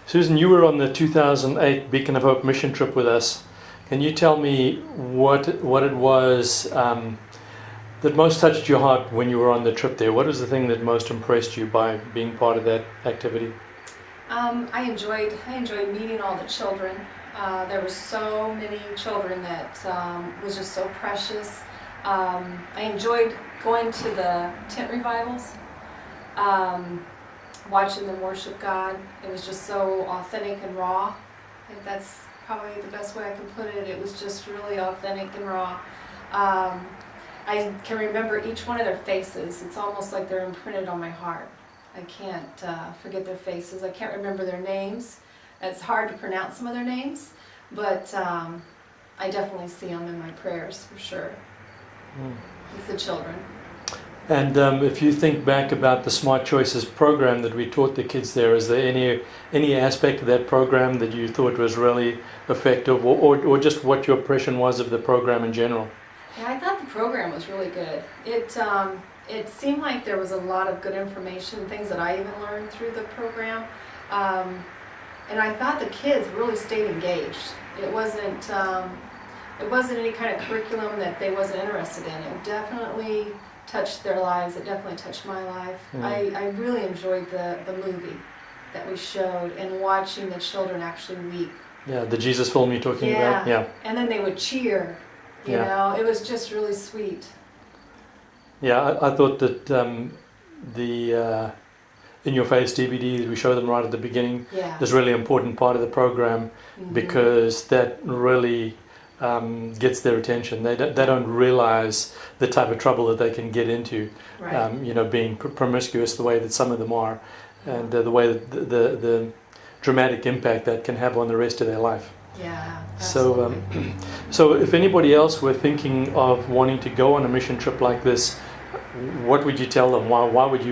Susan, you were on the 2008 Beacon of Hope mission trip with us. Can you tell me what it was that most touched your heart when you were on the trip there? What was the thing that most impressed you by being part of that activity? I enjoyed meeting all the children. There were so many children that was just so precious. I enjoyed going to the tent revivals, watching them worship God. It was just so authentic and raw. I think that's probably the best way I can put it. It was just really authentic and raw. I can remember each one of their faces. It's almost like they're imprinted on my heart. I can't forget their faces. I can't remember their names. It's hard to pronounce some of their names, but I definitely see them in my prayers for sure. It's the children. And if you think back about the Smart Choices program that we taught the kids there, is there any aspect of that program that you thought was really effective, or just what your impression was of the program in general? Yeah, I thought the program was really good. It seemed like there was a lot of good information, things that I even learned through the program. And I thought the kids really stayed engaged. It wasn't any kind of curriculum that they wasn't interested in. It definitely touched their lives. It definitely touched my life. I really enjoyed the movie that we showed and watching the children actually weep. Yeah, the Jesus film you're talking about? Yeah. And then they would cheer. You know, it was just really sweet. Yeah, I thought that the In Your Face DVD that we show them right at the beginning is a really important part of the program, because that really gets their attention. They don't realize the type of trouble that they can get into, being promiscuous the way that some of them are, and the way that the dramatic impact that can have on the rest of their life. Yeah, absolutely. So if anybody else were thinking of wanting to go on a mission trip like this, what would you tell them? Why would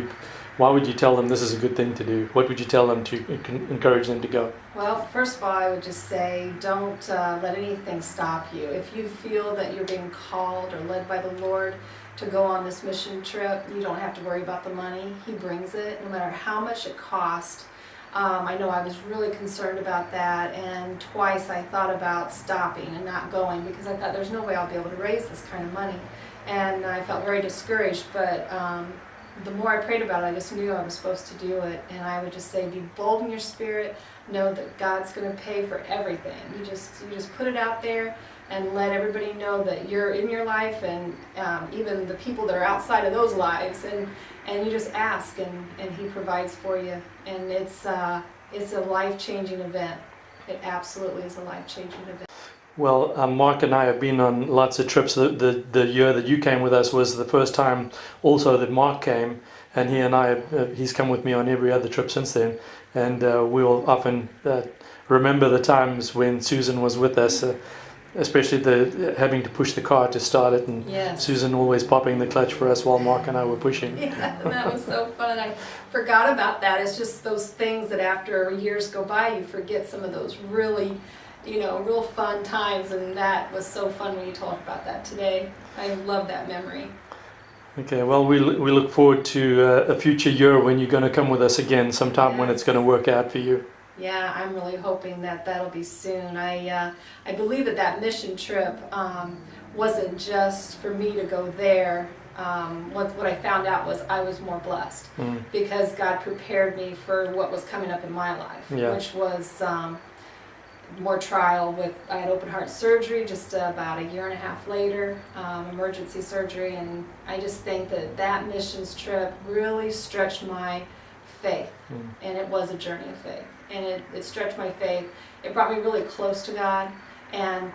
you tell them this is a good thing to do? What would you tell them to encourage them to go? Well, first of all, I would just say don't let anything stop you. If you feel that you're being called or led by the Lord to go on this mission trip, you don't have to worry about the money. He brings it, no matter how much it costs. I know I was really concerned about that, and twice I thought about stopping and not going because I thought there's no way I'll be able to raise this kind of money. And I felt very discouraged, but the more I prayed about it, I just knew I was supposed to do it. And I would just say, be bold in your spirit, know that God's going to pay for everything. You just put it out there and let everybody know that you're in your life, and even the people that are outside of those lives, and you just ask, and He provides for you. And it's a life-changing event. It absolutely is a life-changing event. Well, Mark and I have been on lots of trips. The year that you came with us was the first time also that Mark came, and he and I, he's come with me on every other trip since then, and we'll often remember the times when Susan was with us, especially the having to push the car to start it, and Susan always popping the clutch for us while Mark and I were pushing. Yeah, that was so fun. I forgot about that. It's just those things that after years go by, you forget some of those really, real fun times, and that was so fun when you talked about that today. I love that memory. Okay, well, we look forward to a future year when you're going to come with us again sometime, when it's going to work out for you. Yeah, I'm really hoping that that'll be soon. I believe that mission trip wasn't just for me to go there. What I found out was I was more blessed because God prepared me for what was coming up in my life, which was more trial. I had open heart surgery just about a year and a half later, emergency surgery, and I just think that missions trip really stretched my faith, and it was a journey of faith, and it stretched my faith. It brought me really close to God, and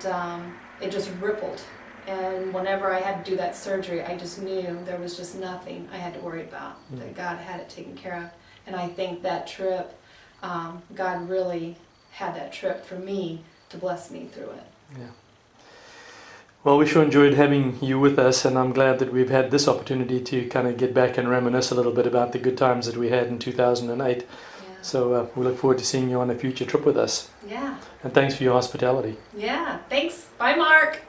it just rippled. And whenever I had to do that surgery, I just knew there was just nothing I had to worry about, that God had it taken care of. And I think that trip, God really had that trip for me to bless me through it. Yeah. Well, we sure enjoyed having you with us, and I'm glad that we've had this opportunity to kind of get back and reminisce a little bit about the good times that we had in 2008. So we look forward to seeing you on a future trip with us. Yeah. And thanks for your hospitality. Yeah, thanks. Bye, Mark.